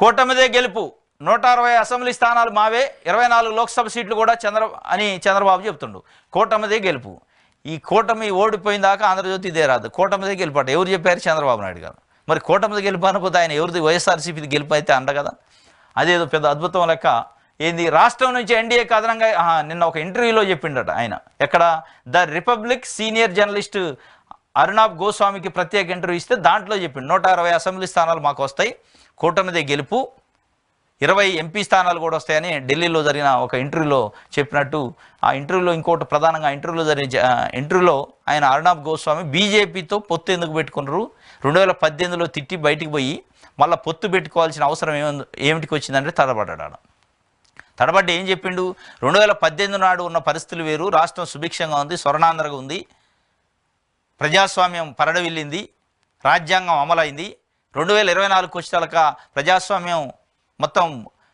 కూటమిదే గెలుపు, 160 అసెంబ్లీ స్థానాలు మావే, 24 లోక్సభ సీట్లు కూడా చంద్రబాబు చెప్తుండు. కూటమిదే గెలుపు. ఈ కూటమి ఓడిపోయిన దాకా ఆంధ్రజ్యోతి ఇదే రాదు. కూటమిదే గెలుపు అట ఎవరు చెప్పారు? చంద్రబాబు నాయుడు గారు. మరి కూటమిది గెలుపు అనకపోతే ఆయన ఎవరిది? వైఎస్ఆర్సీపీది గెలుపు అయితే అండ కదా. అదేదో పెద్ద అద్భుతం లెక్క ఏంది రాష్ట్రం నుంచి ఎన్డీఏకి అదనంగా నిన్న ఒక ఇంటర్వ్యూలో చెప్పిండట ఆయన. ఎక్కడ? The Republic senior journalist Arnab గోస్వామికి ప్రత్యేక ఇంటర్వ్యూ ఇస్తే దాంట్లో చెప్పిండు 160 అసెంబ్లీ స్థానాలు మాకు వస్తాయి, కూటమిదే గెలుపు, 20 ఎంపీ స్థానాలు కూడా వస్తాయని ఢిల్లీలో జరిగిన ఒక ఇంటర్వ్యూలో చెప్పినట్టు. ఆ ఇంటర్వ్యూలో ఇంకోటి ప్రధానంగా ఇంటర్వ్యూలో ఆయన అర్నాబ్ గోస్వామి బీజేపీతో పొత్తు ఎందుకు పెట్టుకున్నారు, 2018లో తిట్టి బయటికి పోయి మళ్ళీ పొత్తు పెట్టుకోవాల్సిన అవసరం ఏమిటికి వచ్చిందంటే తడబడ్డాడు. తడబడ్డ ఏం చెప్పిండు? 2018 నాడు ఉన్న పరిస్థితులు వేరు, రాష్ట్రం సుభిక్షంగా ఉంది, స్వర్ణాంధ్రగా ఉంది, ప్రజాస్వామ్యం పరడవిల్లింది, రాజ్యాంగం అమలైంది. 2024 వచ్చేదాక ప్రజాస్వామ్యం మొత్తం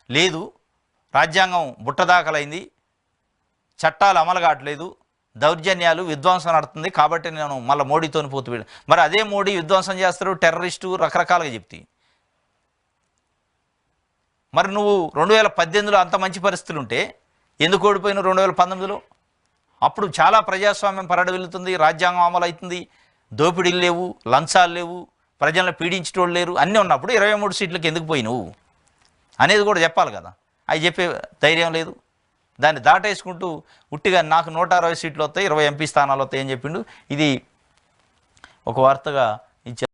లేదు, రాజ్యాంగం బుట్టదాఖలైంది, చట్టాలు అమలు కావట్లేదు, దౌర్జన్యాలు విధ్వంసం నడుతుంది. కాబట్టి నేను మళ్ళీ మోడీతో పోతు. మరి అదే మోడీ విధ్వంసం చేస్తారు, టెర్రరిస్టు రకరకాలుగా చెప్తే. మరి నువ్వు 2018లో అంత మంచి పరిస్థితులు ఉంటే ఎందుకు ఓడిపోయినావు 2019లో? అప్పుడు చాలా ప్రజాస్వామ్యం పరడవిల్లుతుంది, రాజ్యాంగం అమలు అవుతుంది, దోపిడీలు లేవు, లంచాలు లేవు, ప్రజలను పీడించేటోళ్ళు లేరు, అన్నీ ఉన్నప్పుడు 23 సీట్లకు ఎందుకు పోయినావు అనేది కూడా చెప్పాలి కదా. అవి చెప్పే ధైర్యం లేదు. దాన్ని దాటేసుకుంటూ ఉట్టిగా నాకు 160 సీట్లు వస్తాయి, 20 ఎంపీ స్థానాలు వస్తాయి అని చెప్పిండు. ఇది ఒక వార్తగా ఇచ్చారు.